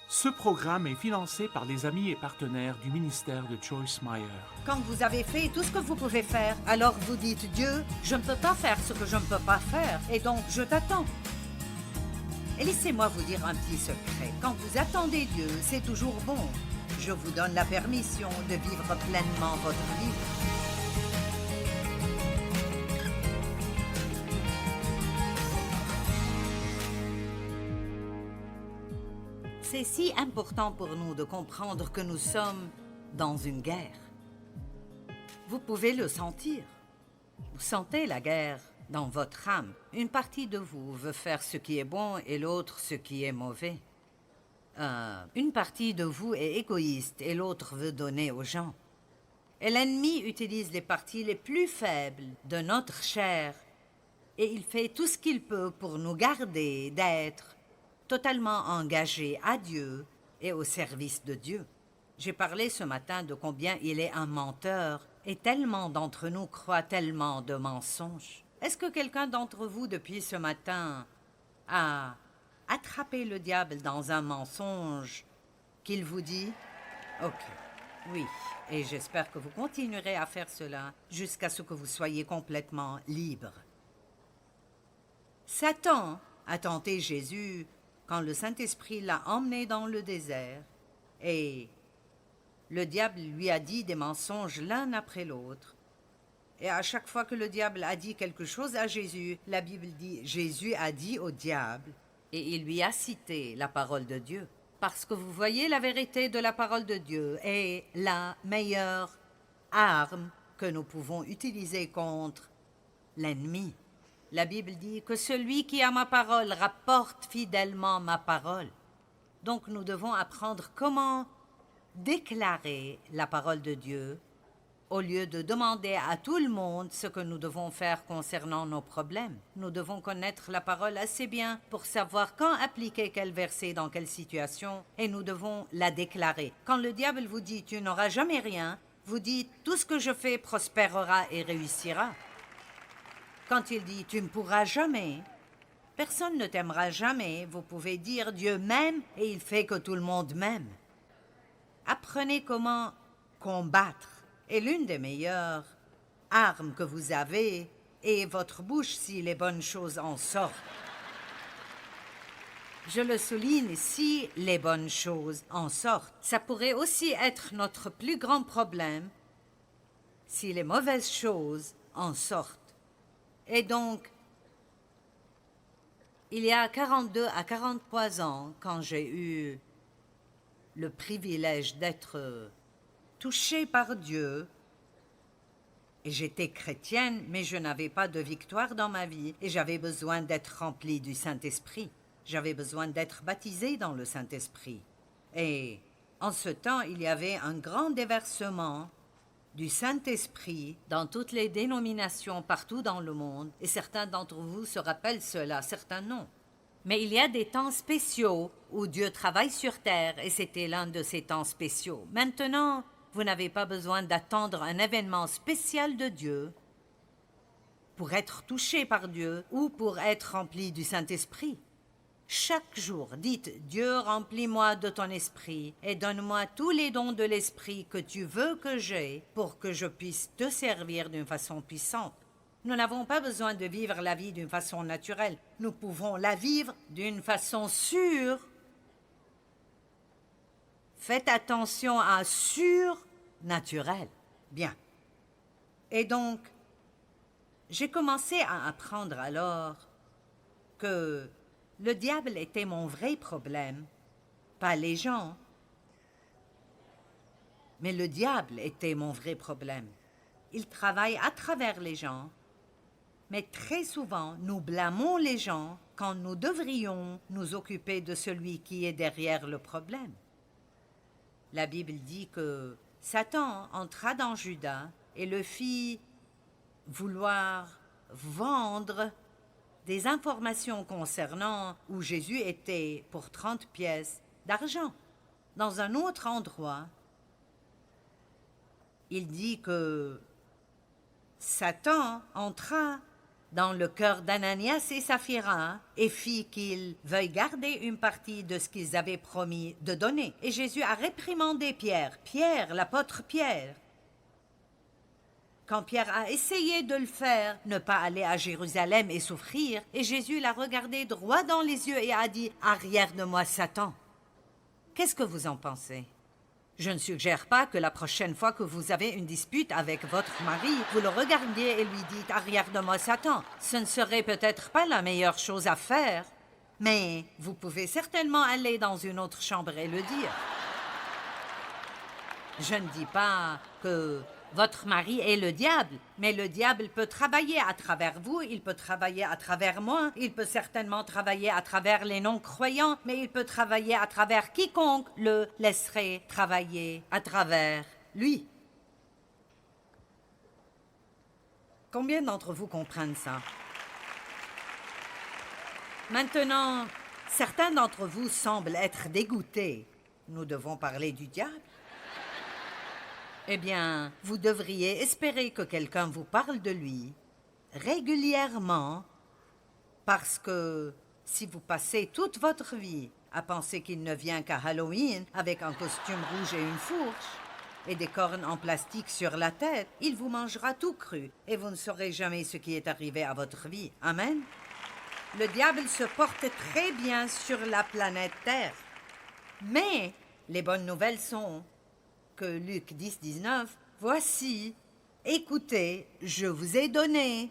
Ce programme est financé par les amis et partenaires du ministère de Joyce Meyer. Quand vous avez fait tout ce que vous pouvez faire, alors vous dites Dieu, je ne peux pas faire ce que je ne peux pas faire, et donc je t'attends. Et laissez-moi vous dire un petit secret. Quand vous attendez Dieu, c'est toujours bon. Je vous donne la permission de vivre pleinement votre vie. C'est si important pour nous de comprendre que nous sommes dans une guerre. Vous pouvez le sentir. Vous sentez la guerre dans votre âme. Une partie de vous veut faire ce qui est bon et l'autre ce qui est mauvais. Une partie de vous est égoïste et l'autre veut donner aux gens. Et l'ennemi utilise les parties les plus faibles de notre chair et il fait tout ce qu'il peut pour nous garder d'être totalement engagés à Dieu et au service de Dieu. J'ai parlé ce matin de combien il est un menteur et tellement d'entre nous croient tellement de mensonges. Est-ce que quelqu'un d'entre vous depuis ce matin a attrapé le diable dans un mensonge qu'il vous dit? Ok, oui, et j'espère que vous continuerez à faire cela jusqu'à ce que vous soyez complètement libre. Satan a tenté Jésus quand le Saint-Esprit l'a emmené dans le désert et le diable lui a dit des mensonges l'un après l'autre. Et à chaque fois que le diable a dit quelque chose à Jésus, la Bible dit Jésus a dit au diable et il lui a cité la parole de Dieu. Parce que vous voyez, la vérité de la parole de Dieu est la meilleure arme que nous pouvons utiliser contre l'ennemi. La Bible dit que celui qui a ma parole rapporte fidèlement ma parole. Donc nous devons apprendre comment déclarer la parole de Dieu au lieu de demander à tout le monde ce que nous devons faire concernant nos problèmes. Nous devons connaître la parole assez bien pour savoir quand appliquer quel verset dans quelle situation et nous devons la déclarer. Quand le diable vous dit « tu n'auras jamais rien », vous dites « tout ce que je fais prospérera et réussira ». Quand il dit « tu ne pourras jamais », personne ne t'aimera jamais, vous pouvez dire « Dieu m'aime » et il fait que tout le monde m'aime. Apprenez comment combattre. Et l'une des meilleures armes que vous avez est votre bouche si les bonnes choses en sortent. Je le souligne, si les bonnes choses en sortent. Ça pourrait aussi être notre plus grand problème si les mauvaises choses en sortent. Et donc, il y a 42 à 43 ans, quand j'ai eu le privilège d'être touchée par Dieu, et j'étais chrétienne, mais je n'avais pas de victoire dans ma vie, et j'avais besoin d'être remplie du Saint-Esprit. J'avais besoin d'être baptisée dans le Saint-Esprit. Et en ce temps, il y avait un grand déversement du Saint-Esprit dans toutes les dénominations partout dans le monde, et certains d'entre vous se rappellent cela, certains non. Mais il y a des temps spéciaux où Dieu travaille sur terre, et c'était l'un de ces temps spéciaux. Maintenant, vous n'avez pas besoin d'attendre un événement spécial de Dieu pour être touché par Dieu ou pour être rempli du Saint-Esprit. Chaque jour, dites « Dieu, remplis-moi de ton esprit et donne-moi tous les dons de l'esprit que tu veux que j'aie pour que je puisse te servir d'une façon puissante. » Nous n'avons pas besoin de vivre la vie d'une façon naturelle. Nous pouvons la vivre d'une façon sûre. Faites attention à surnaturel. Bien. Et donc, j'ai commencé à apprendre alors que le diable était mon vrai problème, pas les gens. Mais le diable était mon vrai problème. Il travaille à travers les gens, mais très souvent nous blâmons les gens quand nous devrions nous occuper de celui qui est derrière le problème. La Bible dit que Satan entra dans Judas et le fit vouloir vendre des informations concernant où Jésus était pour 30 pièces d'argent. Dans un autre endroit, il dit que Satan entra dans le cœur d'Ananias et Saphira et fit qu'ils veuillent garder une partie de ce qu'ils avaient promis de donner. Et Jésus a réprimandé Pierre, l'apôtre Pierre. Quand Pierre a essayé de le faire, ne pas aller à Jérusalem et souffrir, et Jésus l'a regardé droit dans les yeux et a dit « Arrière de moi, Satan ». Qu'est-ce que vous en pensez? Je ne suggère pas que la prochaine fois que vous avez une dispute avec votre mari, vous le regardiez et lui dites « Arrière de moi, Satan ». Ce ne serait peut-être pas la meilleure chose à faire, mais vous pouvez certainement aller dans une autre chambre et le dire. Je ne dis pas que votre mari est le diable, mais le diable peut travailler à travers vous, il peut travailler à travers moi, il peut certainement travailler à travers les non-croyants, mais il peut travailler à travers quiconque le laisserait travailler à travers lui. Combien d'entre vous comprennent ça? Maintenant, certains d'entre vous semblent être dégoûtés. Nous devons parler du diable? Eh bien, vous devriez espérer que quelqu'un vous parle de lui régulièrement, parce que si vous passez toute votre vie à penser qu'il ne vient qu'à Halloween avec un costume rouge et une fourche et des cornes en plastique sur la tête, il vous mangera tout cru et vous ne saurez jamais ce qui est arrivé à votre vie. Amen? Le diable se porte très bien sur la planète Terre. Mais les bonnes nouvelles sont que Luc 10, 19, « Voici, écoutez, je vous ai donné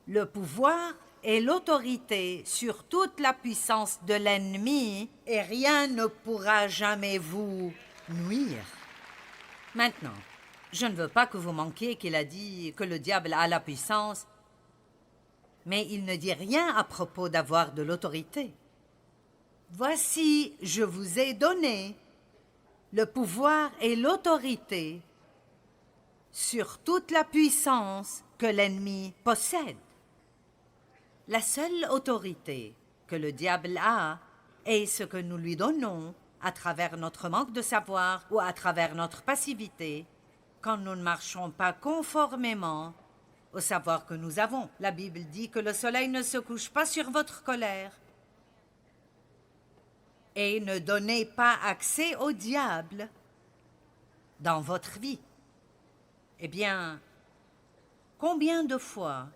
le pouvoir et l'autorité sur toute la puissance de l'ennemi, et rien ne pourra jamais vous nuire. » Maintenant, je ne veux pas que vous manquiez qu'il a dit que le diable a la puissance, mais il ne dit rien à propos d'avoir de l'autorité. « Voici, je vous ai donné le pouvoir et l'autorité sur toute la puissance que l'ennemi possède. » La seule autorité que le diable a est ce que nous lui donnons à travers notre manque de savoir ou à travers notre passivité quand nous ne marchons pas conformément au savoir que nous avons. La Bible dit que le soleil ne se couche pas sur votre colère. Et ne donnez pas accès au diable dans votre vie. Eh bien, combien de fois,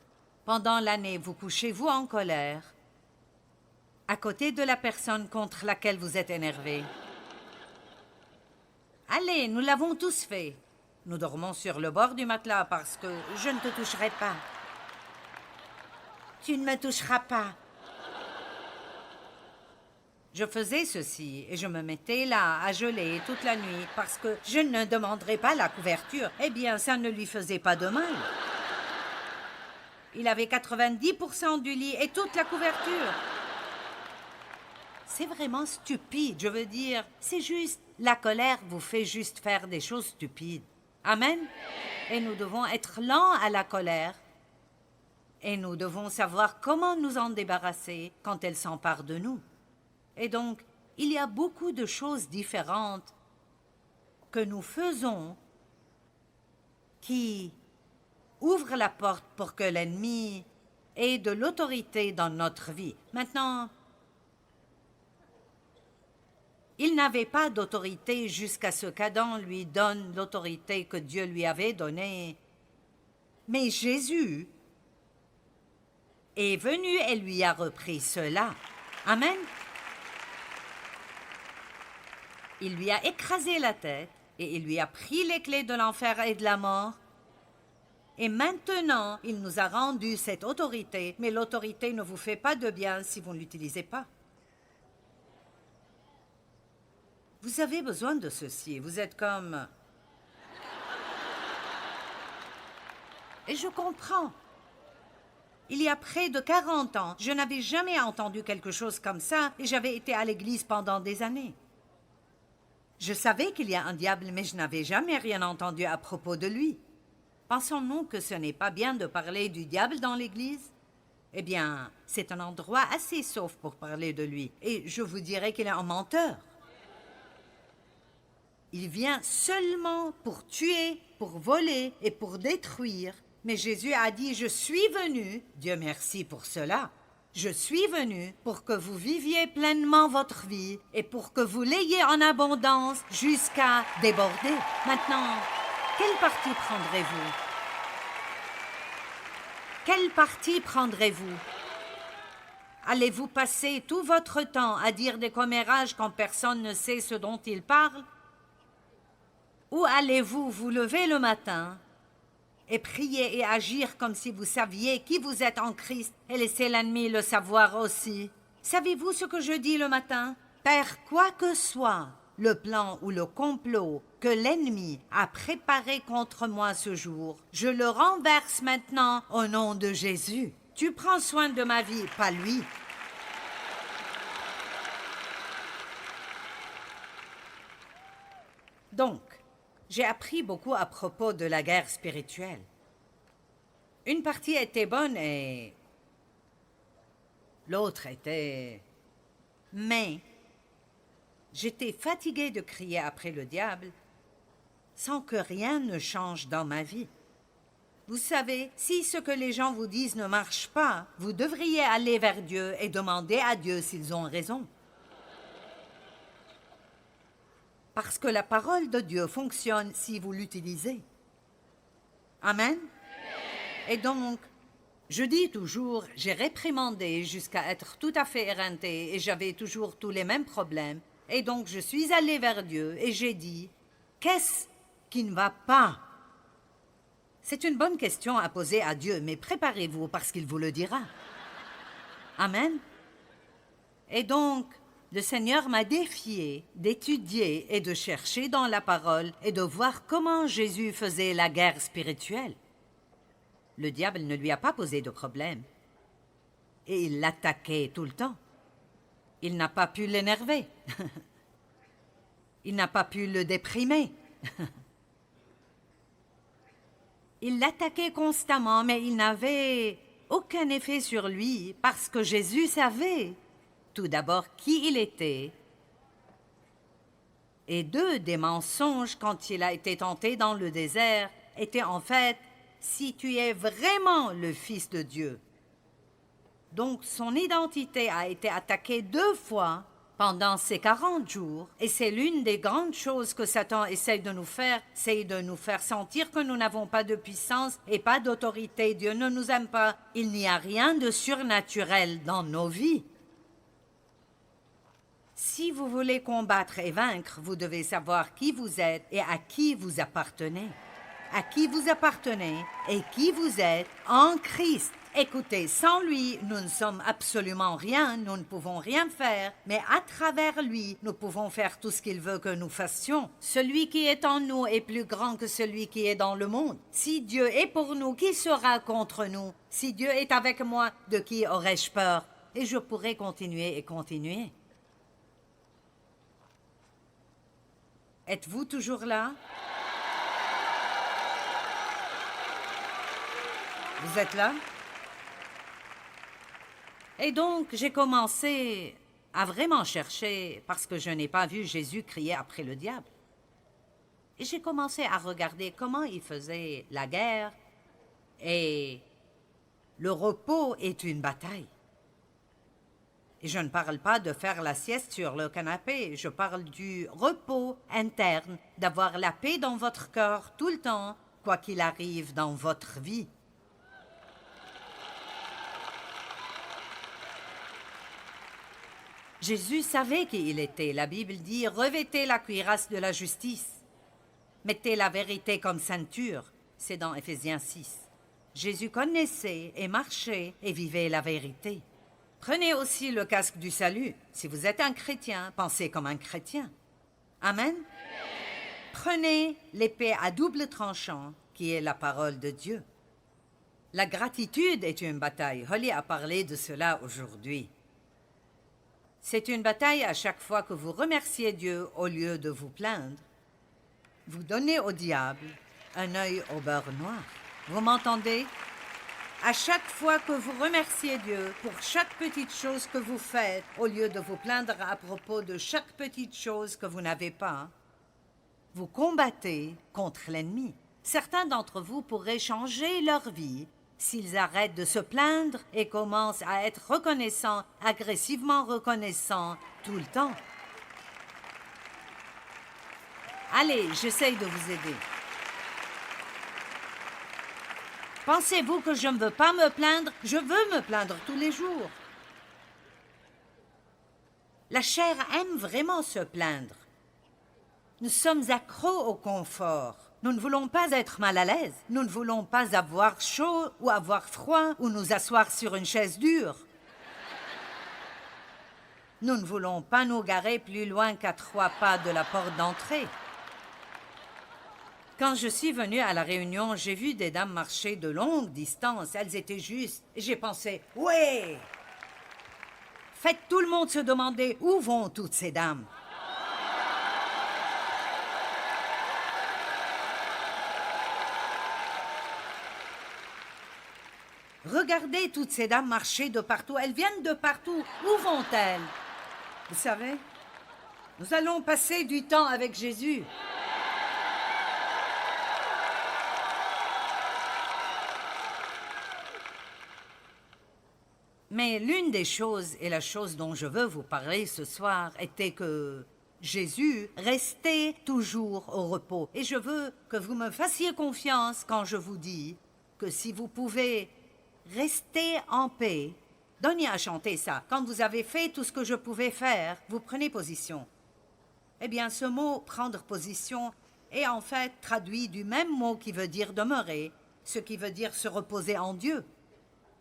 pendant l'année, vous couchez-vous en colère à côté de la personne contre laquelle vous êtes énervé? Allez, nous l'avons tous fait. Nous dormons sur le bord du matelas parce que je ne te toucherai pas. Tu ne me toucheras pas. Je faisais ceci et je me mettais là à geler toute la nuit parce que je ne demanderais pas la couverture. Eh bien, ça ne lui faisait pas de mal. Il avait 90% du lit et toute la couverture. C'est vraiment stupide, je veux dire. C'est juste, la colère vous fait juste faire des choses stupides. Amen? Et nous devons être lents à la colère. Et nous devons savoir comment nous en débarrasser quand elle s'empare de nous. Et donc, il y a beaucoup de choses différentes que nous faisons qui ouvrent la porte pour que l'ennemi ait de l'autorité dans notre vie. Maintenant, il n'avait pas d'autorité jusqu'à ce qu'Adam lui donne l'autorité que Dieu lui avait donnée. Mais Jésus est venu et lui a repris cela. Amen. Il lui a écrasé la tête et il lui a pris les clés de l'enfer et de la mort. Et maintenant, il nous a rendu cette autorité, mais l'autorité ne vous fait pas de bien si vous ne l'utilisez pas. Vous avez besoin de ceci, vous êtes comme... Et je comprends. Il y a près de 40 ans, je n'avais jamais entendu quelque chose comme ça et j'avais été à l'église pendant des années. Je savais qu'il y a un diable, mais je n'avais jamais rien entendu à propos de lui. Pensons-nous que ce n'est pas bien de parler du diable dans l'Église? Eh bien, c'est un endroit assez sauf pour parler de lui, et je vous dirais qu'il est un menteur. Il vient seulement pour tuer, pour voler et pour détruire, Mais Jésus a dit, je suis venu, Dieu merci pour cela, je suis venu pour que vous viviez pleinement votre vie et pour que vous l'ayez en abondance jusqu'à déborder. Maintenant, quel parti prendrez-vous? Quel parti prendrez-vous? Allez-vous passer tout votre temps à dire des commérages quand personne ne sait ce dont il parle? Ou allez-vous vous lever le matin et prier et agir comme si vous saviez qui vous êtes en Christ et laisser l'ennemi le savoir aussi? Savez-vous ce que je dis le matin? Père, quoi que soit le plan ou le complot que l'ennemi a préparé contre moi ce jour, je le renverse maintenant au nom de Jésus. Tu prends soin de ma vie, pas lui. Donc, j'ai appris beaucoup à propos de la guerre spirituelle. Une partie était bonne et l'autre était... Mais j'étais fatiguée de crier après le diable sans que rien ne change dans ma vie. Vous savez, si ce que les gens vous disent ne marche pas, vous devriez aller vers Dieu et demander à Dieu s'ils ont raison. Parce que la parole de Dieu fonctionne si vous l'utilisez. Amen. Et donc, je dis toujours, j'ai réprimandé jusqu'à être tout à fait éreintée et j'avais toujours tous les mêmes problèmes. Et donc, je suis allée vers Dieu et j'ai dit, qu'est-ce qui ne va pas? C'est une bonne question à poser à Dieu, mais préparez-vous parce qu'il vous le dira. Amen. Et donc, le Seigneur m'a défié d'étudier et de chercher dans la parole et de voir comment Jésus faisait la guerre spirituelle. Le diable ne lui a pas posé de problème. Et il l'attaquait tout le temps. Il n'a pas pu l'énerver. Il n'a pas pu le déprimer. Il l'attaquait constamment, mais il n'avait aucun effet sur lui parce que Jésus savait tout d'abord qui il était. Et deux des mensonges quand il a été tenté dans le désert étaient en fait « si tu es vraiment le Fils de Dieu ». Donc son identité a été attaquée 2 fois pendant ces 40 jours. Et c'est l'une des grandes choses que Satan essaye de nous faire, c'est de nous faire sentir que nous n'avons pas de puissance et pas d'autorité. Dieu ne nous aime pas. Il n'y a rien de surnaturel dans nos vies. Si vous voulez combattre et vaincre, vous devez savoir qui vous êtes et à qui vous appartenez. À qui vous appartenez et qui vous êtes en Christ. Écoutez, sans lui, nous ne sommes absolument rien, nous ne pouvons rien faire, mais à travers lui, nous pouvons faire tout ce qu'il veut que nous fassions. Celui qui est en nous est plus grand que celui qui est dans le monde. Si Dieu est pour nous, qui sera contre nous? Si Dieu est avec moi, de qui aurais-je peur? Et je pourrais continuer et continuer. Êtes-vous toujours là? Vous êtes là? Et donc, j'ai commencé à vraiment chercher parce que je n'ai pas vu Jésus crier après le diable. Et j'ai commencé à regarder comment il faisait la guerre et le repos est une bataille. Et je ne parle pas de faire la sieste sur le canapé, je parle du repos interne, d'avoir la paix dans votre cœur tout le temps, quoi qu'il arrive dans votre vie. Jésus savait qui il était. La Bible dit « Revêtez la cuirasse de la justice. Mettez la vérité comme ceinture. » C'est dans Éphésiens 6. Jésus connaissait et marchait et vivait la vérité. Prenez aussi le casque du salut. Si vous êtes un chrétien, pensez comme un chrétien. Amen. Prenez l'épée à double tranchant, qui est la parole de Dieu. La gratitude est une bataille. Holly a parlé de cela aujourd'hui. C'est une bataille à chaque fois que vous remerciez Dieu au lieu de vous plaindre. Vous donnez au diable un œil au beurre noir. Vous m'entendez? À chaque fois que vous remerciez Dieu pour chaque petite chose que vous faites, au lieu de vous plaindre à propos de chaque petite chose que vous n'avez pas, vous combattez contre l'ennemi. Certains d'entre vous pourraient changer leur vie s'ils arrêtent de se plaindre et commencent à être reconnaissants, agressivement reconnaissants, tout le temps. Allez, j'essaye de vous aider. Pensez-vous que je ne veux pas me plaindre? Je veux me plaindre tous les jours. La chair aime vraiment se plaindre. Nous sommes accros au confort. Nous ne voulons pas être mal à l'aise. Nous ne voulons pas avoir chaud ou avoir froid ou nous asseoir sur une chaise dure. Nous ne voulons pas nous garer plus loin qu'à 3 pas de la porte d'entrée. Quand je suis venue à la réunion, j'ai vu des dames marcher de longues distances. Elles étaient justes. Et j'ai pensé, ouais! Faites tout le monde se demander où vont toutes ces dames. Regardez toutes ces dames marcher de partout. Elles viennent de partout. Où vont-elles? Vous savez, nous allons passer du temps avec Jésus. Mais l'une des choses, et la chose dont je veux vous parler ce soir, était que Jésus restait toujours au repos. Et je veux que vous me fassiez confiance quand je vous dis que si vous pouvez rester en paix, Donnie a chanté ça. Quand vous avez fait tout ce que je pouvais faire, vous prenez position. Eh bien, ce mot « prendre position » est en fait traduit du même mot qui veut dire « demeurer », ce qui veut dire se reposer en Dieu.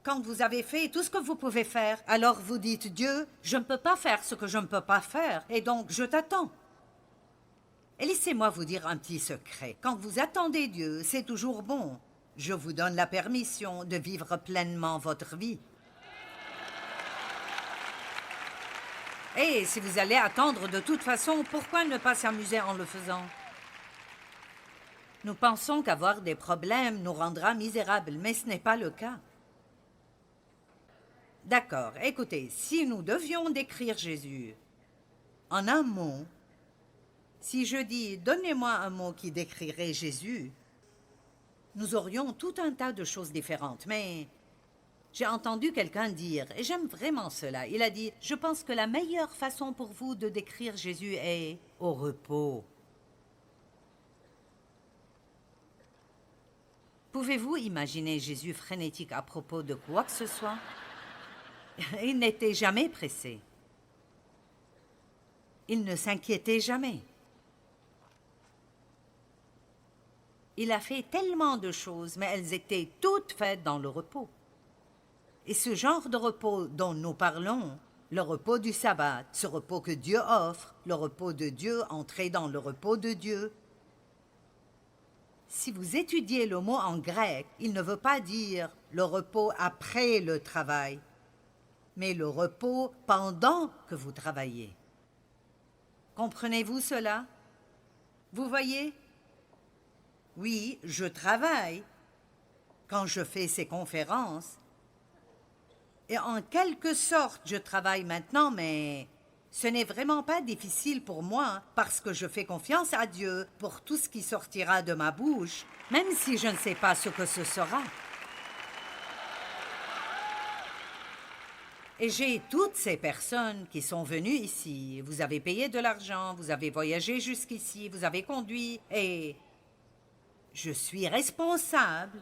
Quand vous avez fait tout ce que vous pouvez faire, alors vous dites « Dieu, je ne peux pas faire ce que je ne peux pas faire, et donc je t'attends. » Et laissez-moi vous dire un petit secret. Quand vous attendez Dieu, c'est toujours bon. Je vous donne la permission de vivre pleinement votre vie. Et si vous allez attendre de toute façon, pourquoi ne pas s'amuser en le faisant? Nous pensons qu'avoir des problèmes nous rendra misérables, mais ce n'est pas le cas. D'accord, écoutez, si nous devions décrire Jésus en un mot, si je dis « donnez-moi un mot qui décrirait Jésus », nous aurions tout un tas de choses différentes, mais j'ai entendu quelqu'un dire, et j'aime vraiment cela, il a dit « Je pense que la meilleure façon pour vous de décrire Jésus est au repos. » Pouvez-vous imaginer Jésus frénétique à propos de quoi que ce soit? Il n'était jamais pressé. Il ne s'inquiétait jamais. Il a fait tellement de choses, mais elles étaient toutes faites dans le repos. Et ce genre de repos dont nous parlons, le repos du sabbat, ce repos que Dieu offre, le repos de Dieu, entrer dans le repos de Dieu. Si vous étudiez le mot en grec, il ne veut pas dire le repos après le travail, mais le repos pendant que vous travaillez. Comprenez-vous cela? Vous voyez? Oui, je travaille quand je fais ces conférences. Et en quelque sorte, je travaille maintenant, mais ce n'est vraiment pas difficile pour moi parce que je fais confiance à Dieu pour tout ce qui sortira de ma bouche, même si je ne sais pas ce que ce sera. Et j'ai toutes ces personnes qui sont venues ici. Vous avez payé de l'argent, vous avez voyagé jusqu'ici, vous avez conduit, et je suis responsable.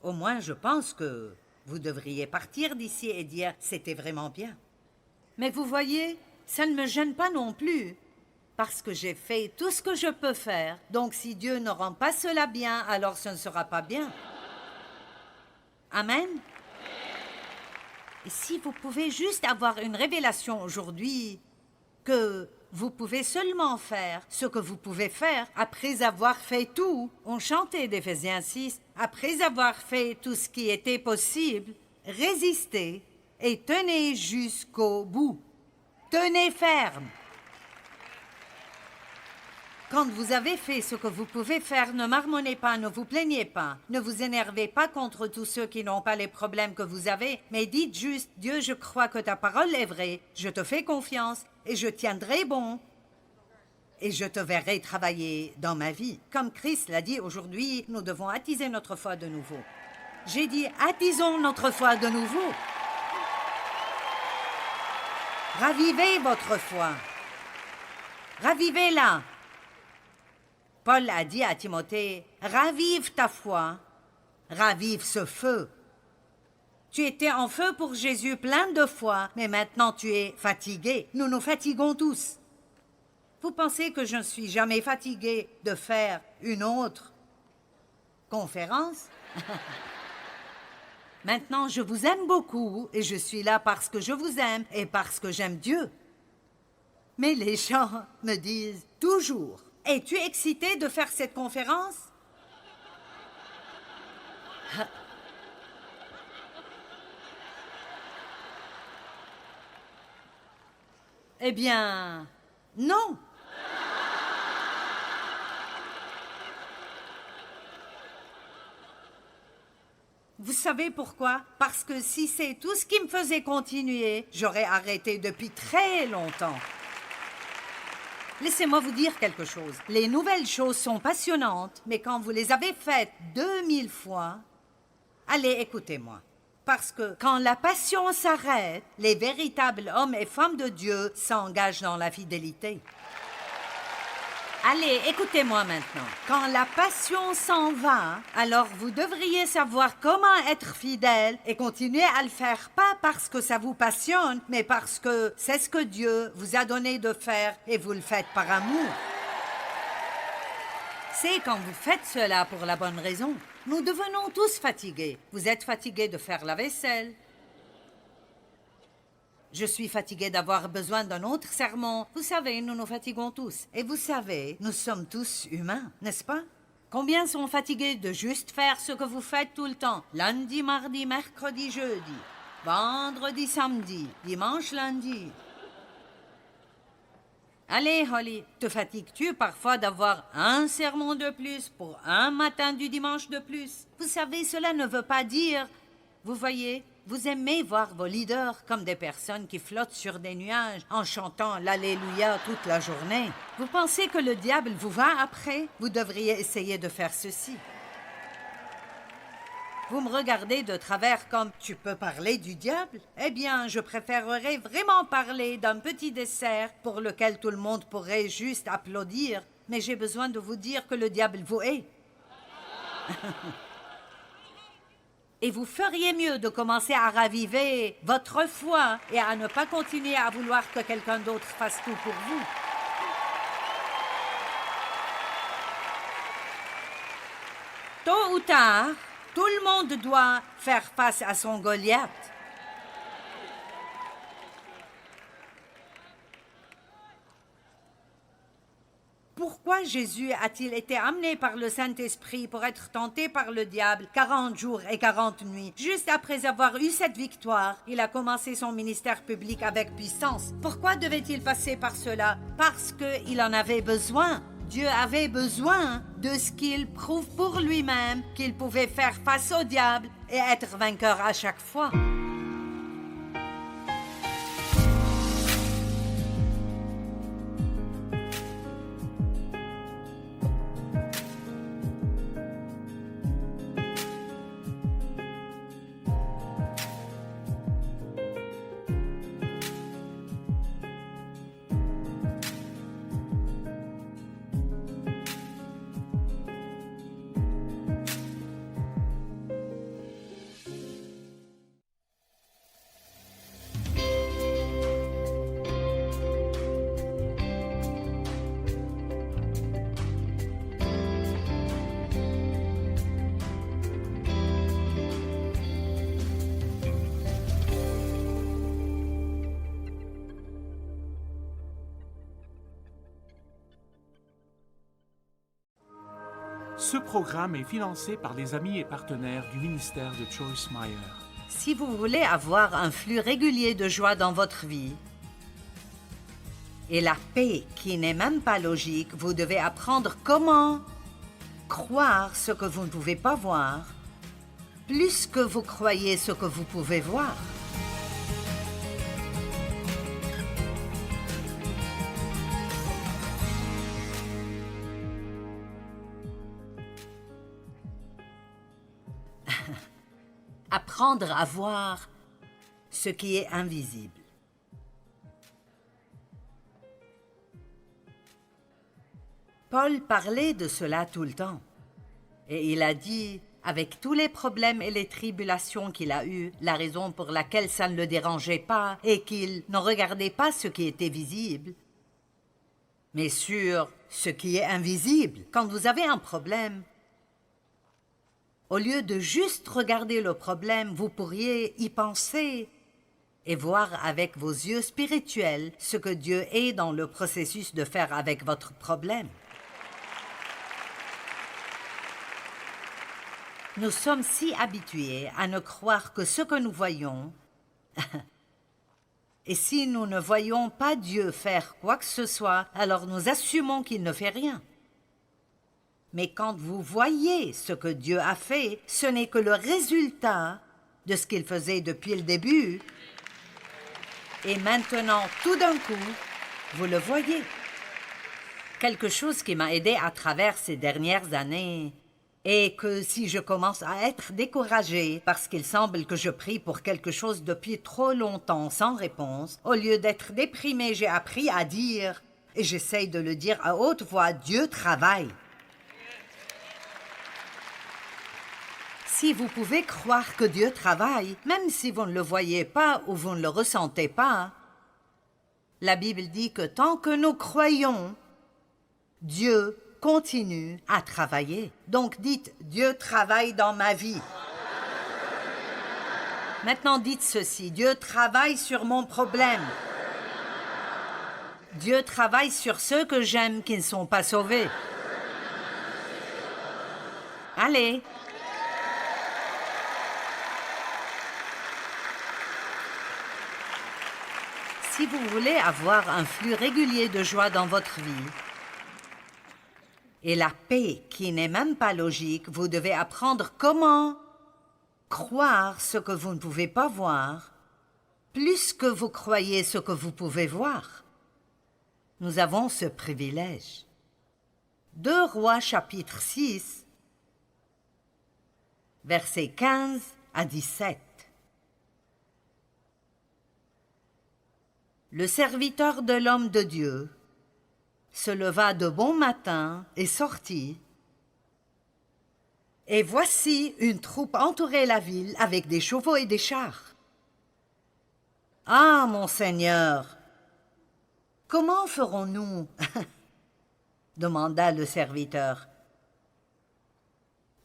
Au moins, je pense que vous devriez partir d'ici et dire « c'était vraiment bien ». Mais vous voyez, ça ne me gêne pas non plus, parce que j'ai fait tout ce que je peux faire. Donc si Dieu ne rend pas cela bien, alors ce ne sera pas bien. Amen. Et si vous pouvez juste avoir une révélation aujourd'hui, que vous pouvez seulement faire ce que vous pouvez faire après avoir fait tout. On chantait d'Éphésiens 6, après avoir fait tout ce qui était possible, résistez et tenez jusqu'au bout. Tenez ferme. Quand vous avez fait ce que vous pouvez faire, ne marmonnez pas, ne vous plaignez pas. Ne vous énervez pas contre tous ceux qui n'ont pas les problèmes que vous avez, mais dites juste « Dieu, je crois que ta parole est vraie, je te fais confiance et je tiendrai bon. » et je te verrai travailler dans ma vie. Comme Christ l'a dit, aujourd'hui, nous devons attiser notre foi de nouveau. J'ai dit, attisons notre foi de nouveau. Ravivez votre foi. Ravivez-la. Paul a dit à Timothée, ravive ta foi, ravive ce feu. Tu étais en feu pour Jésus plein de foi, mais maintenant tu es fatigué. Nous nous fatiguons tous. Vous pensez que je ne suis jamais fatigué de faire une autre conférence? Maintenant, je vous aime beaucoup et je suis là parce que je vous aime et parce que j'aime Dieu. Mais les gens me disent toujours, « Es-tu excité de faire cette conférence? » Eh bien, non. Vous savez pourquoi? Parce que si c'est tout ce qui me faisait continuer, j'aurais arrêté depuis très longtemps. Laissez-moi vous dire quelque chose. Les nouvelles choses sont passionnantes, mais quand vous les avez faites 2000 fois, allez, écoutez-moi. Parce que quand la passion s'arrête, les véritables hommes et femmes de Dieu s'engagent dans la fidélité. Allez, écoutez-moi maintenant. Quand la passion s'en va, alors vous devriez savoir comment être fidèle et continuer à le faire, pas parce que ça vous passionne, mais parce que c'est ce que Dieu vous a donné de faire et vous le faites par amour. C'est quand vous faites cela pour la bonne raison. Nous devenons tous fatigués. Vous êtes fatigués de faire la vaisselle. Je suis fatiguée d'avoir besoin d'un autre sermon. Vous savez, nous nous fatiguons tous. Et vous savez, nous sommes tous humains, n'est-ce pas? Combien sont fatigués de juste faire ce que vous faites tout le temps? Lundi, mardi, mercredi, jeudi. Vendredi, samedi. Dimanche, lundi. Allez, Holly, te fatigues-tu parfois d'avoir un sermon de plus pour un matin du dimanche de plus? Vous savez, cela ne veut pas dire... Vous voyez, vous aimez voir vos leaders comme des personnes qui flottent sur des nuages en chantant l'Alléluia toute la journée. Vous pensez que le diable vous va après? Vous devriez essayer de faire ceci. Vous me regardez de travers comme « Tu peux parler du diable ?» Eh bien, je préférerais vraiment parler d'un petit dessert pour lequel tout le monde pourrait juste applaudir, mais j'ai besoin de vous dire que le diable vous hait. Et vous feriez mieux de commencer à raviver votre foi et à ne pas continuer à vouloir que quelqu'un d'autre fasse tout pour vous. Tôt ou tard, tout le monde doit faire face à son Goliath. Pourquoi Jésus a-t-il été amené par le Saint-Esprit pour être tenté par le diable 40 jours et 40 nuits? Juste après avoir eu cette victoire, il a commencé son ministère public avec puissance. Pourquoi devait-il passer par cela? Parce qu'il en avait besoin. Dieu avait besoin de ce qu'il prouve pour lui-même qu'il pouvait faire face au diable et être vainqueur à chaque fois. Ce programme est financé par les amis et partenaires du ministère de Joyce Meyer. Si vous voulez avoir un flux régulier de joie dans votre vie et la paix qui n'est même pas logique, vous devez apprendre comment croire ce que vous ne pouvez pas voir, plus que vous croyez ce que vous pouvez voir. apprendre à voir ce qui est invisible. Paul parlait de cela tout le temps. Et il a dit, avec tous les problèmes et les tribulations qu'il a eues, la raison pour laquelle ça ne le dérangeait pas et qu'il ne regardait pas ce qui était visible, mais sur ce qui est invisible. Quand vous avez un problème, au lieu de juste regarder le problème, vous pourriez y penser et voir avec vos yeux spirituels ce que Dieu est dans le processus de faire avec votre problème. Nous sommes si habitués à ne croire que ce que nous voyons, et si nous ne voyons pas Dieu faire quoi que ce soit, alors nous assumons qu'il ne fait rien. Mais quand vous voyez ce que Dieu a fait, ce n'est que le résultat de ce qu'il faisait depuis le début, et maintenant, tout d'un coup, vous le voyez. Quelque chose qui m'a aidé à travers ces dernières années, et que si je commence à être découragée parce qu'il semble que je prie pour quelque chose depuis trop longtemps sans réponse, au lieu d'être déprimée, j'ai appris à dire, et j'essaye de le dire à haute voix, Dieu travaille. Si vous pouvez croire que Dieu travaille, même si vous ne le voyez pas ou vous ne le ressentez pas, la Bible dit que tant que nous croyons, Dieu continue à travailler. Donc dites, Dieu travaille dans ma vie. Maintenant dites ceci, Dieu travaille sur mon problème. Dieu travaille sur ceux que j'aime qui ne sont pas sauvés. Allez. Si vous voulez avoir un flux régulier de joie dans votre vie, et la paix qui n'est même pas logique, vous devez apprendre comment croire ce que vous ne pouvez pas voir, plus que vous croyez ce que vous pouvez voir. Nous avons ce privilège. 2 Rois chapitre 6, versets 15 à 17. Le serviteur de l'homme de Dieu se leva de bon matin et sortit. Et voici une troupe entourait la ville avec des chevaux et des chars. « Ah, mon Seigneur, comment ferons-nous » demanda le serviteur.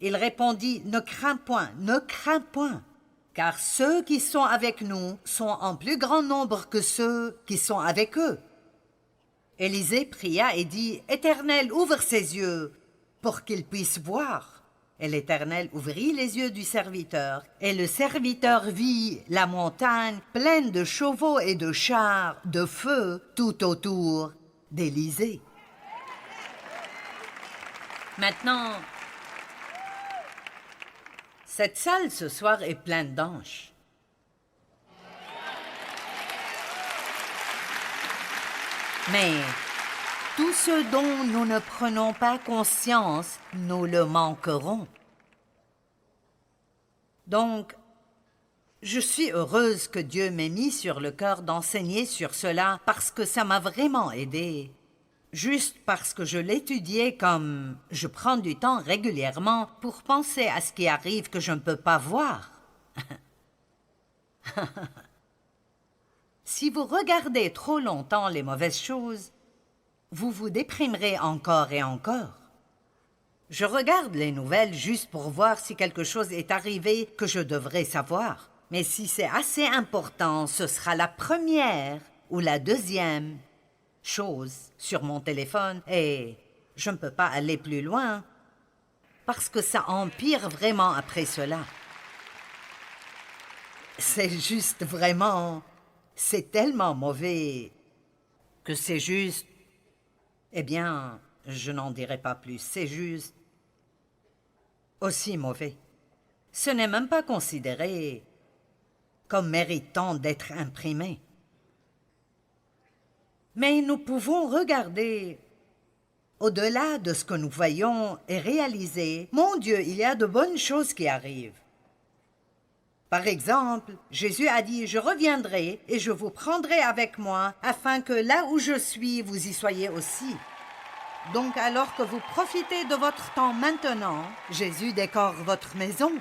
Il répondit, « Ne crains point, ne crains point, car ceux qui sont avec nous sont en plus grand nombre que ceux qui sont avec eux. » Élisée pria et dit, « Éternel, ouvre ses yeux pour qu'il puisse voir. » Et l'Éternel ouvrit les yeux du serviteur, et le serviteur vit la montagne pleine de chevaux et de chars de feu tout autour d'Élisée. Maintenant, cette salle ce soir est pleine d'anges. Mais tout ce dont nous ne prenons pas conscience, nous le manquerons. Donc, je suis heureuse que Dieu m'ait mis sur le cœur d'enseigner sur cela parce que ça m'a vraiment aidée. Juste parce que je l'étudiais comme je prends du temps régulièrement pour penser à ce qui arrive que je ne peux pas voir. Si vous regardez trop longtemps les mauvaises choses, vous vous déprimerez encore et encore. Je regarde les nouvelles juste pour voir si quelque chose est arrivé que je devrais savoir. Mais si c'est assez important, ce sera la première ou la deuxième chose sur mon téléphone et je ne peux pas aller plus loin parce que ça empire vraiment après cela. C'est juste vraiment... C'est tellement mauvais que c'est juste... Eh bien, je n'en dirai pas plus. C'est juste aussi mauvais. Ce n'est même pas considéré comme méritant d'être imprimé. Mais nous pouvons regarder au-delà de ce que nous voyons et réaliser, mon Dieu, il y a de bonnes choses qui arrivent. Par exemple, Jésus a dit « Je reviendrai et je vous prendrai avec moi, afin que là où je suis, vous y soyez aussi. » Donc alors que vous profitez de votre temps maintenant, Jésus décore votre maison.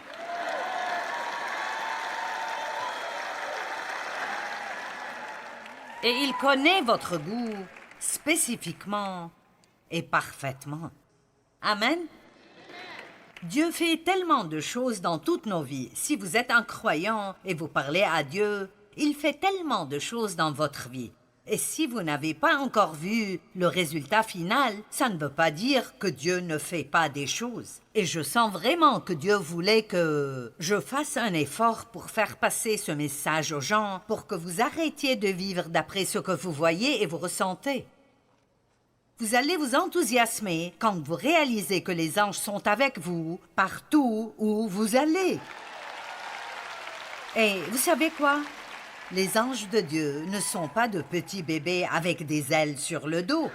Et il connaît votre goût spécifiquement et parfaitement. Amen. Dieu fait tellement de choses dans toutes nos vies. Si vous êtes un croyant et vous parlez à Dieu, il fait tellement de choses dans votre vie. Et si vous n'avez pas encore vu le résultat final, ça ne veut pas dire que Dieu ne fait pas des choses. Et je sens vraiment que Dieu voulait que je fasse un effort pour faire passer ce message aux gens, pour que vous arrêtiez de vivre d'après ce que vous voyez et vous ressentez. Vous allez vous enthousiasmer quand vous réalisez que les anges sont avec vous partout où vous allez. Et vous savez quoi? Les anges de Dieu ne sont pas de petits bébés avec des ailes sur le dos.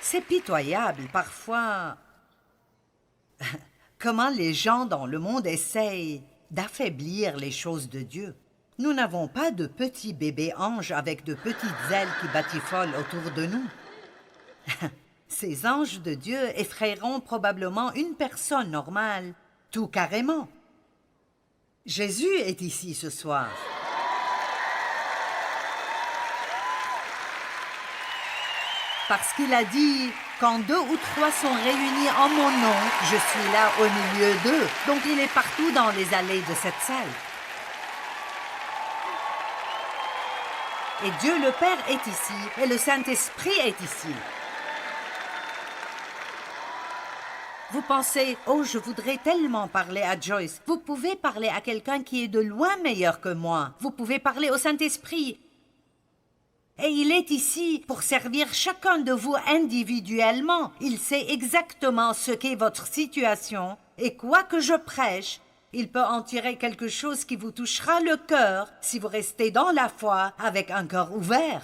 C'est pitoyable parfois comment les gens dans le monde essayent d'affaiblir les choses de Dieu. Nous n'avons pas de petits bébés anges avec de petites ailes qui batifolent autour de nous. Ces anges de Dieu effrayeront probablement une personne normale, tout carrément. Jésus est ici ce soir. Parce qu'il a dit « Quand 2 ou 3 sont réunis en mon nom, je suis là au milieu d'eux. » Donc il est partout dans les allées de cette salle. Et Dieu le Père est ici, et le Saint-Esprit est ici. Vous pensez « Oh, je voudrais tellement parler à Joyce. » Vous pouvez parler à quelqu'un qui est de loin meilleur que moi. Vous pouvez parler au Saint-Esprit. Et il est ici pour servir chacun de vous individuellement. Il sait exactement ce qu'est votre situation. Et quoi que je prêche, il peut en tirer quelque chose qui vous touchera le cœur si vous restez dans la foi avec un cœur ouvert.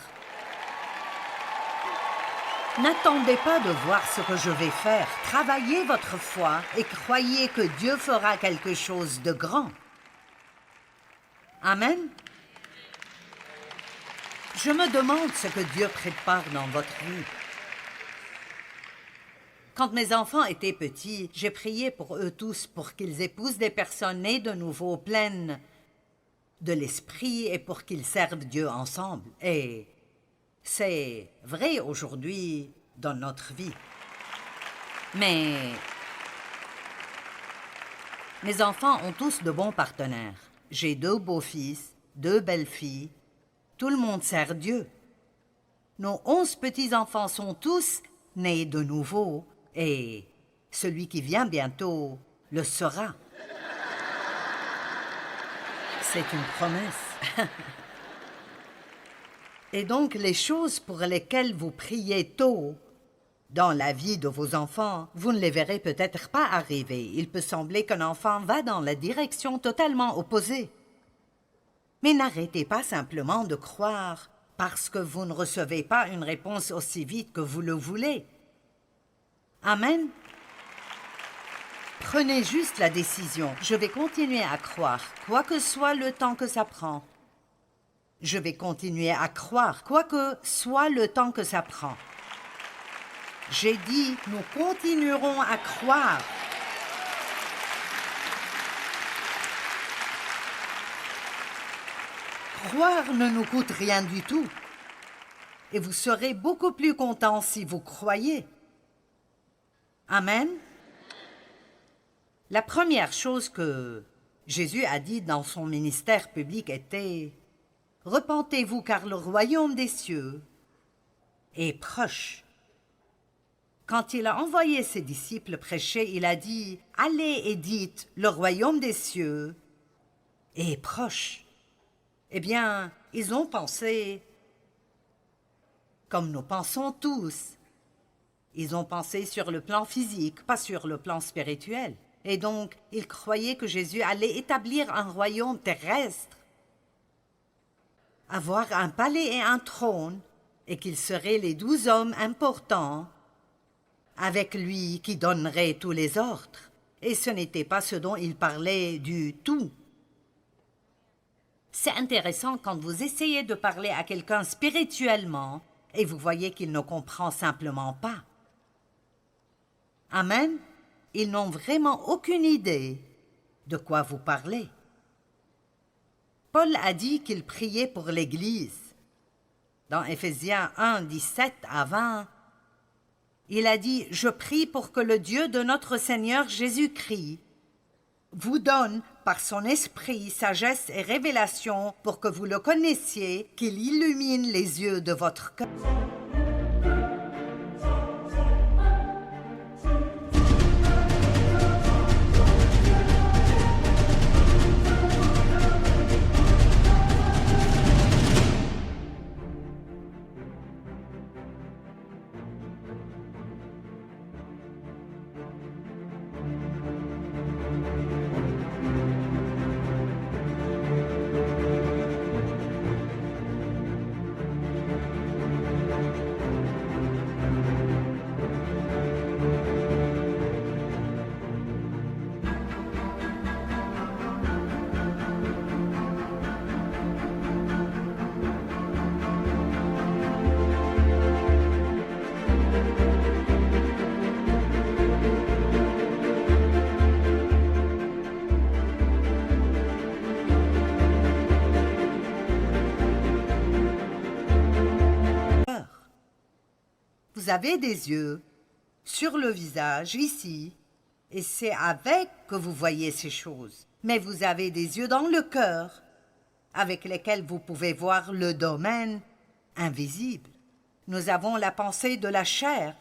N'attendez pas de voir ce que je vais faire. Travaillez votre foi et croyez que Dieu fera quelque chose de grand. Amen. Je me demande ce que Dieu prépare dans votre vie. Quand mes enfants étaient petits, j'ai prié pour eux tous pour qu'ils épousent des personnes nées de nouveau, pleines de l'esprit et pour qu'ils servent Dieu ensemble. Et c'est vrai aujourd'hui dans notre vie. Mais mes enfants ont tous de bons partenaires. J'ai 2 beaux-fils, 2 belles-filles. Tout le monde sert Dieu. Nos 11 petits-enfants sont tous nés de nouveau et celui qui vient bientôt le sera. C'est une promesse. Et donc, les choses pour lesquelles vous priez tôt dans la vie de vos enfants, vous ne les verrez peut-être pas arriver. Il peut sembler qu'un enfant va dans la direction totalement opposée. Mais n'arrêtez pas simplement de croire parce que vous ne recevez pas une réponse aussi vite que vous le voulez. Amen. Prenez juste la décision. Je vais continuer à croire, quoi que soit le temps que ça prend. Je vais continuer à croire, quoi que soit le temps que ça prend. J'ai dit, nous continuerons à croire. Croire ne nous coûte rien du tout. Et vous serez beaucoup plus contents si vous croyez. Amen. La première chose que Jésus a dit dans son ministère public était « Repentez-vous car le royaume des cieux est proche. » Quand il a envoyé ses disciples prêcher, il a dit « Allez et dites, le royaume des cieux est proche. » Eh bien, ils ont pensé comme nous pensons tous. Ils ont pensé sur le plan physique, pas sur le plan spirituel. Et donc, ils croyaient que Jésus allait établir un royaume terrestre, avoir un palais et un trône, et qu'ils seraient les 12 hommes importants avec lui qui donneraient tous les ordres. et ce n'était pas ce dont il parlait du tout. C'est intéressant quand vous essayez de parler à quelqu'un spirituellement et vous voyez qu'il ne comprend simplement pas. Amen. Ils n'ont vraiment aucune idée de quoi vous parlez. Paul a dit qu'il priait pour l'Église. Dans Éphésiens 1, 17 à 20, il a dit « Je prie pour que le Dieu de notre Seigneur Jésus-Christ vous donne par son esprit sagesse et révélation pour que vous le connaissiez, qu'il illumine les yeux de votre cœur. » Vous avez des yeux sur le visage, ici, et c'est avec que vous voyez ces choses. Mais vous avez des yeux dans le cœur, avec lesquels vous pouvez voir le domaine invisible. Nous avons la pensée de la chair,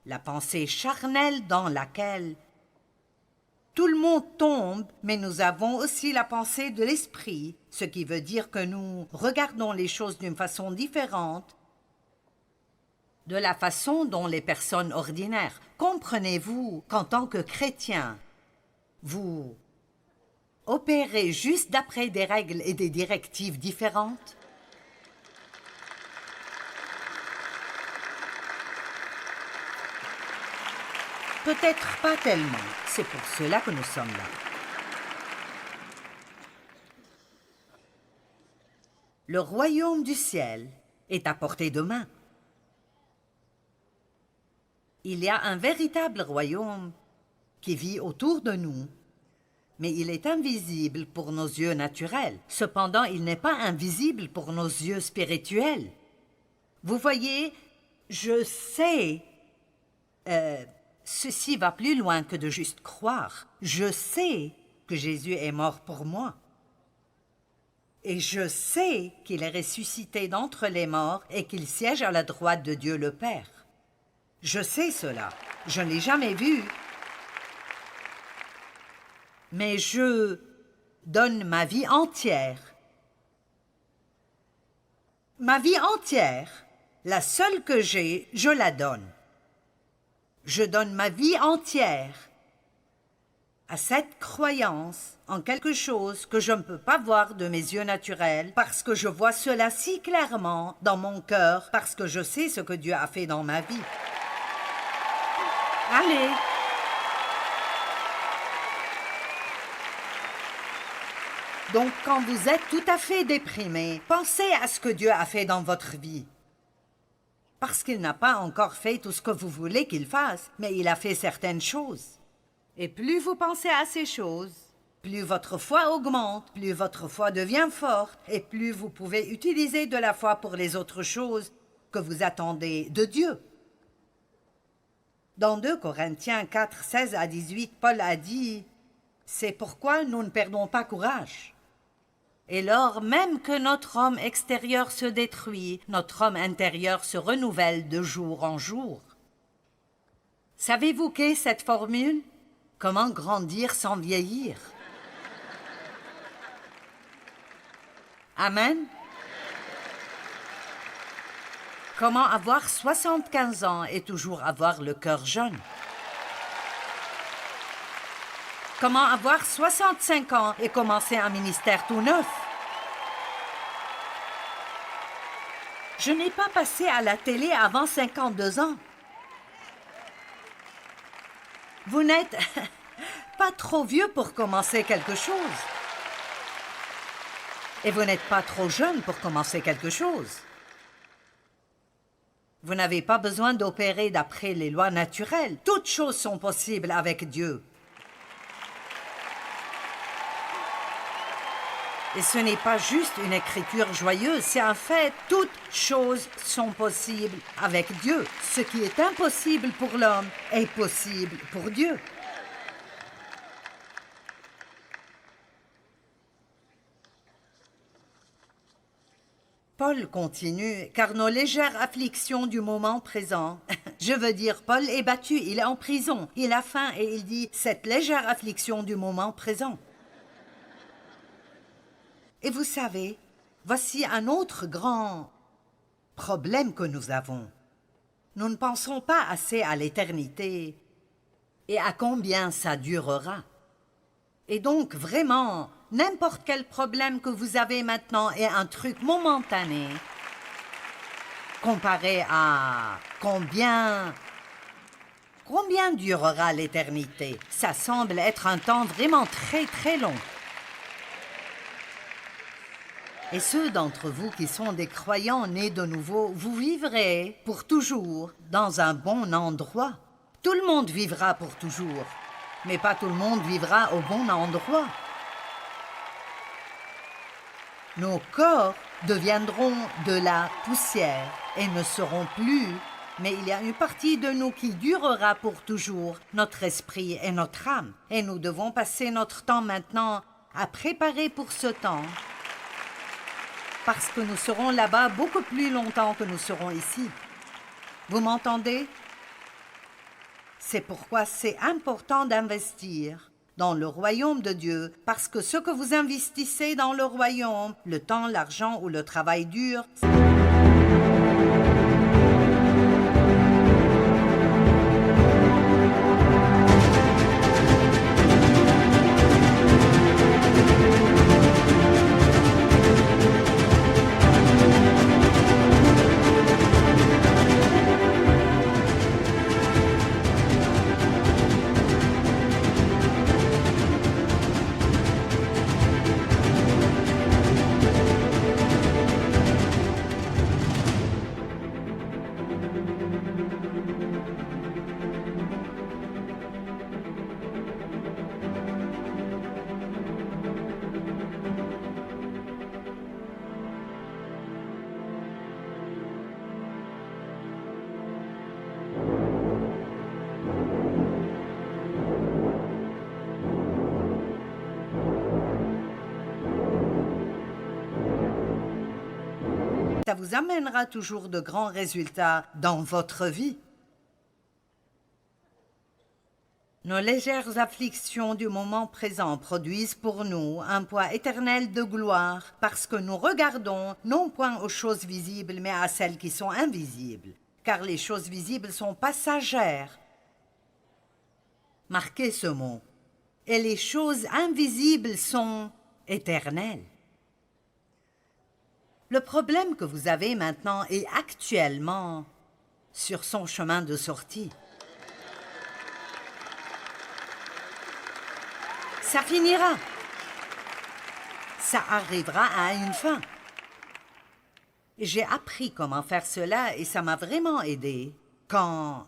la pensée charnelle dans laquelle tout le monde tombe, mais nous avons aussi la pensée de l'esprit, ce qui veut dire que nous regardons les choses d'une façon différente de la façon dont les personnes ordinaires. Comprenez-vous qu'en tant que chrétien, vous opérez juste d'après des règles et des directives différentes? Peut-être pas tellement. C'est pour cela que nous sommes là. Le royaume du ciel est à portée de main. Il y a un véritable royaume qui vit autour de nous, mais il est invisible pour nos yeux naturels. Cependant, il n'est pas invisible pour nos yeux spirituels. Vous voyez, je sais, ceci va plus loin que de juste croire. Je sais que Jésus est mort pour moi. Et je sais qu'il est ressuscité d'entre les morts et qu'il siège à la droite de Dieu le Père. Je sais cela, je ne l'ai jamais vu. Mais je donne ma vie entière. Ma vie entière, la seule que j'ai, je la donne. Je donne ma vie entière à cette croyance en quelque chose que je ne peux pas voir de mes yeux naturels, parce que je vois cela si clairement dans mon cœur, parce que je sais ce que Dieu a fait dans ma vie. Allez! Donc, quand vous êtes tout à fait déprimé, pensez à ce que Dieu a fait dans votre vie. Parce qu'il n'a pas encore fait tout ce que vous voulez qu'il fasse, mais il a fait certaines choses. Et plus vous pensez à ces choses, plus votre foi augmente, plus votre foi devient forte, et plus vous pouvez utiliser de la foi pour les autres choses que vous attendez de Dieu. Dans 2 Corinthiens 4, 16 à 18, Paul a dit « C'est pourquoi nous ne perdons pas courage. Et lors même que notre homme extérieur se détruit, notre homme intérieur se renouvelle de jour en jour. » Savez-vous qu'est cette formule? Comment grandir sans vieillir? Amen. Comment avoir 75 ans et toujours avoir le cœur jeune? Comment avoir 65 ans et commencer un ministère tout neuf? Je n'ai pas passé à la télé avant 52 ans. Vous n'êtes pas trop vieux pour commencer quelque chose. Et vous n'êtes pas trop jeune pour commencer quelque chose. Vous n'avez pas besoin d'opérer d'après les lois naturelles. Toutes choses sont possibles avec Dieu. Et ce n'est pas juste une écriture joyeuse, c'est un fait. Toutes choses sont possibles avec Dieu. Ce qui est impossible pour l'homme est possible pour Dieu. Paul continue, car nos légères afflictions du moment présent, je veux dire, Paul est battu, il est en prison, il a faim et il dit, cette légère affliction du moment présent. Et vous savez, voici un autre grand problème que nous avons. Nous ne pensons pas assez à l'éternité et à combien ça durera. Et donc, vraiment, n'importe quel problème que vous avez maintenant est un truc momentané comparé à combien durera l'éternité. Ça semble être un temps vraiment très, très long. Et ceux d'entre vous qui sont des croyants nés de nouveau, vous vivrez pour toujours dans un bon endroit. Tout le monde vivra pour toujours, mais pas tout le monde vivra au bon endroit. Nos corps deviendront de la poussière et ne seront plus, mais il y a une partie de nous qui durera pour toujours, notre esprit et notre âme. Et nous devons passer notre temps maintenant à préparer pour ce temps, parce que nous serons là-bas beaucoup plus longtemps que nous serons ici. Vous m'entendez? C'est pourquoi c'est important d'investir dans le royaume de Dieu, parce que ce que vous investissez dans le royaume, le temps, l'argent ou le travail dur, ça vous amènera toujours de grands résultats dans votre vie. Nos légères afflictions du moment présent produisent pour nous un poids éternel de gloire, parce que nous regardons non point aux choses visibles, mais à celles qui sont invisibles, car les choses visibles sont passagères. Marquez ce mot. Et les choses invisibles sont éternelles. Le problème que vous avez maintenant est actuellement sur son chemin de sortie. Ça finira. Ça arrivera à une fin. J'ai appris comment faire cela et ça m'a vraiment aidé quand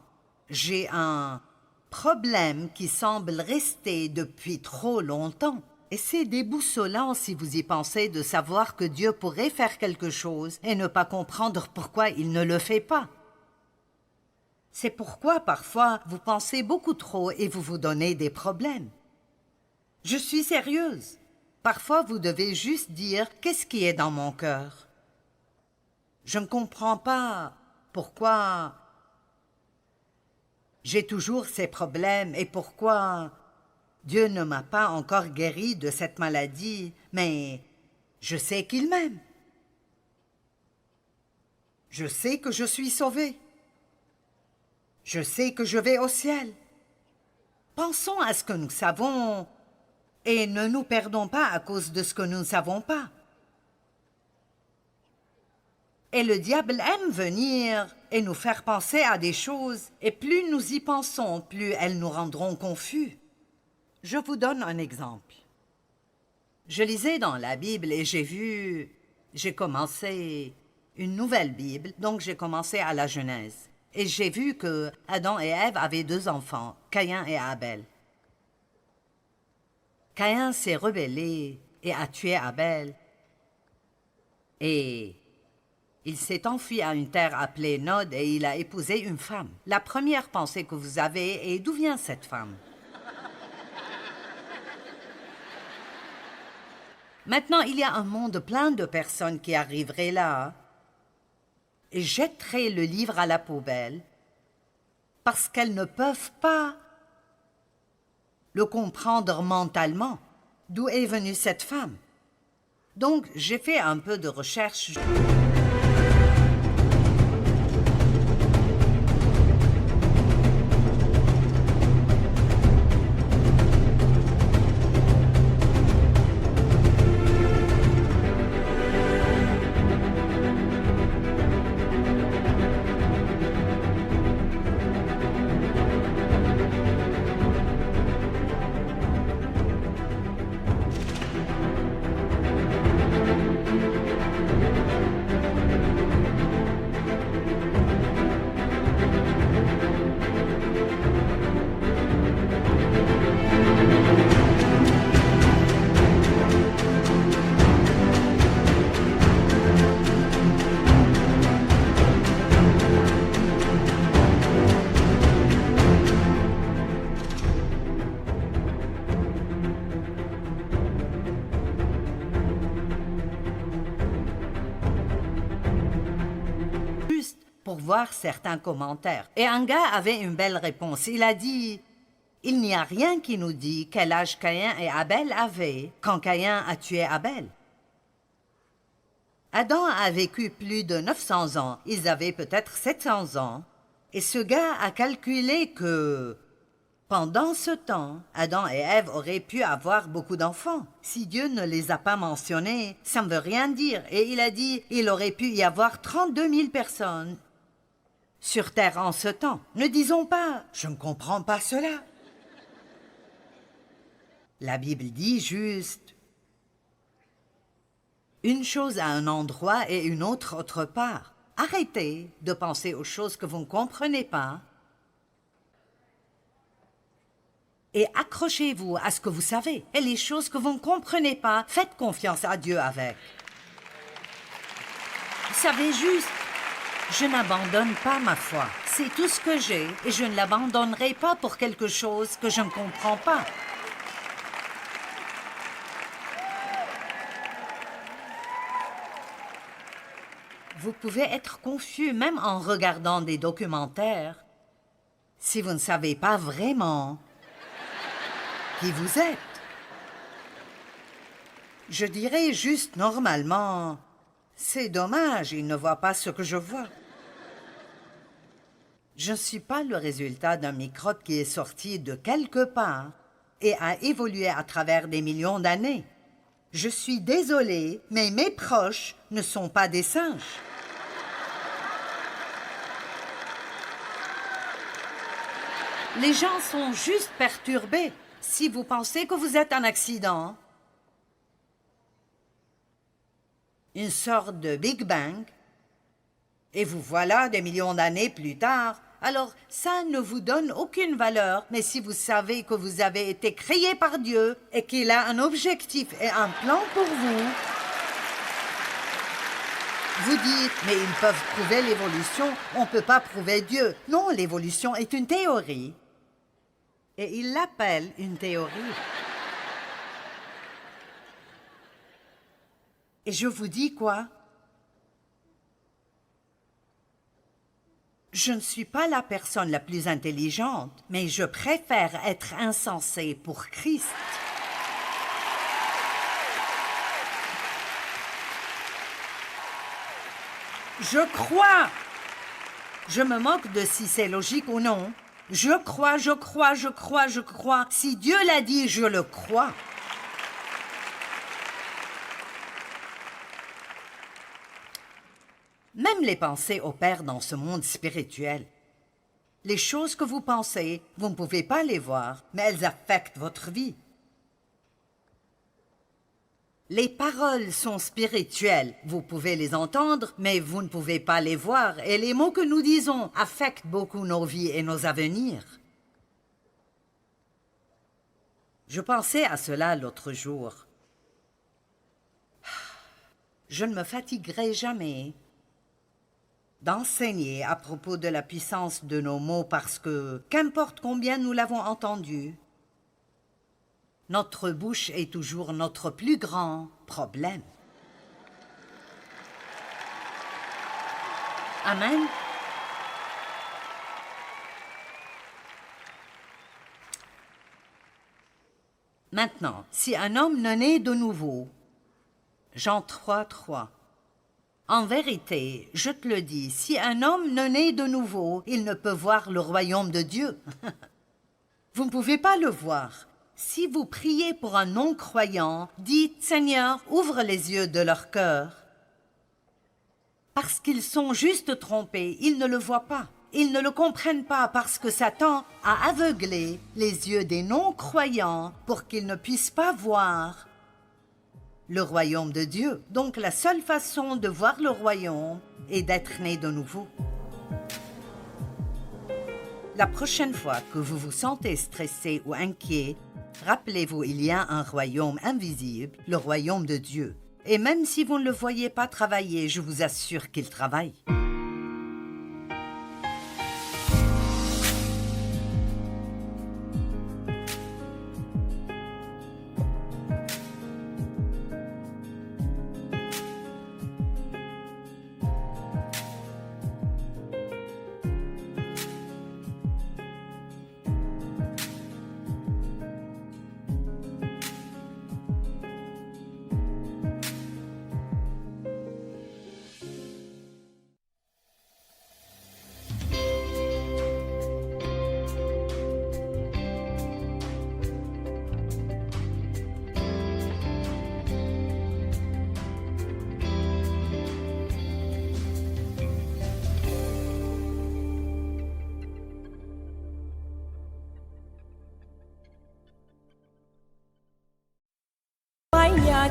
j'ai un problème qui semble rester depuis trop longtemps. Et c'est déboussolant si vous y pensez de savoir que Dieu pourrait faire quelque chose et ne pas comprendre pourquoi il ne le fait pas. C'est pourquoi parfois vous pensez beaucoup trop et vous vous donnez des problèmes. Je suis sérieuse. Parfois vous devez juste dire qu'est-ce qui est dans mon cœur. Je ne comprends pas pourquoi j'ai toujours ces problèmes et pourquoi Dieu ne m'a pas encore guéri de cette maladie, mais je sais qu'il m'aime. Je sais que je suis sauvée. Je sais que je vais au ciel. Pensons à ce que nous savons et ne nous perdons pas à cause de ce que nous ne savons pas. Et le diable aime venir et nous faire penser à des choses, et plus nous y pensons, plus elles nous rendront confus. Je vous donne un exemple. Je lisais dans la Bible et j'ai commencé une nouvelle Bible, donc j'ai commencé à la Genèse. Et j'ai vu que Adam et Ève avaient 2 enfants, Caïn et Abel. Caïn s'est rebellé et a tué Abel. Et il s'est enfui à une terre appelée Nod et il a épousé une femme. La première pensée que vous avez est d'où vient cette femme? Maintenant, il y a un monde plein de personnes qui arriveraient là et jetteraient le livre à la poubelle parce qu'elles ne peuvent pas le comprendre mentalement. D'où est venue cette femme? Donc, j'ai fait un peu de recherche. Pour voir certains commentaires. Et un gars avait une belle réponse. Il a dit « Il n'y a rien qui nous dit quel âge Caïn et Abel avaient quand Caïn a tué Abel. » Adam a vécu plus de 900 ans. Ils avaient peut-être 700 ans. Et ce gars a calculé que pendant ce temps, Adam et Ève auraient pu avoir beaucoup d'enfants. Si Dieu ne les a pas mentionnés, ça ne veut rien dire. Et il a dit il aurait pu y avoir 32 000 personnes sur terre en ce temps. Ne disons pas « Je ne comprends pas cela ». La Bible dit juste une chose à un endroit et une autre autre part. Arrêtez de penser aux choses que vous ne comprenez pas et accrochez-vous à ce que vous savez. Et les choses que vous ne comprenez pas, faites confiance à Dieu avec. Vous savez juste, je n'abandonne pas ma foi. C'est tout ce que j'ai et je ne l'abandonnerai pas pour quelque chose que je ne comprends pas. Vous pouvez être confus même en regardant des documentaires si vous ne savez pas vraiment qui vous êtes. Je dirais juste normalement, c'est dommage, il ne voit pas ce que je vois. Je ne suis pas le résultat d'un microbe qui est sorti de quelque part et a évolué à travers des millions d'années. Je suis désolée, mais mes proches ne sont pas des singes. Les gens sont juste perturbés. Si vous pensez que vous êtes un accident, une sorte de Big Bang, et vous voilà des millions d'années plus tard, alors ça ne vous donne aucune valeur. Mais si vous savez que vous avez été créé par Dieu et qu'il a un objectif et un plan pour vous, vous dites, mais ils peuvent prouver l'évolution, on ne peut pas prouver Dieu. Non, l'évolution est une théorie. Et il l'appelle une théorie. Et je vous dis quoi? Je ne suis pas la personne la plus intelligente, mais je préfère être insensé pour Christ. Je crois. Je me moque de si c'est logique ou non. Je crois, je crois, je crois, je crois. Si Dieu l'a dit, je le crois. Même les pensées opèrent dans ce monde spirituel. Les choses que vous pensez, vous ne pouvez pas les voir, mais elles affectent votre vie. Les paroles sont spirituelles. Vous pouvez les entendre, mais vous ne pouvez pas les voir. Et les mots que nous disons affectent beaucoup nos vies et nos avenirs. Je pensais à cela l'autre jour. Je ne me fatiguerai jamais d'enseigner à propos de la puissance de nos mots parce que, qu'importe combien nous l'avons entendu, notre bouche est toujours notre plus grand problème. Amen. Maintenant, si un homme ne naît de nouveau, Jean 3, 3. En vérité, je te le dis, si un homme ne naît de nouveau, il ne peut voir le royaume de Dieu. Vous ne pouvez pas le voir. Si vous priez pour un non-croyant, dites « Seigneur, ouvre les yeux de leur cœur ». Parce qu'ils sont juste trompés, ils ne le voient pas. Ils ne le comprennent pas parce que Satan a aveuglé les yeux des non-croyants pour qu'ils ne puissent pas voir le royaume de Dieu. Donc la seule façon de voir le royaume est d'être né de nouveau. La prochaine fois que vous vous sentez stressé ou inquiet, rappelez-vous, il y a un royaume invisible, le royaume de Dieu. Et même si vous ne le voyez pas travailler, je vous assure qu'il travaille. Maya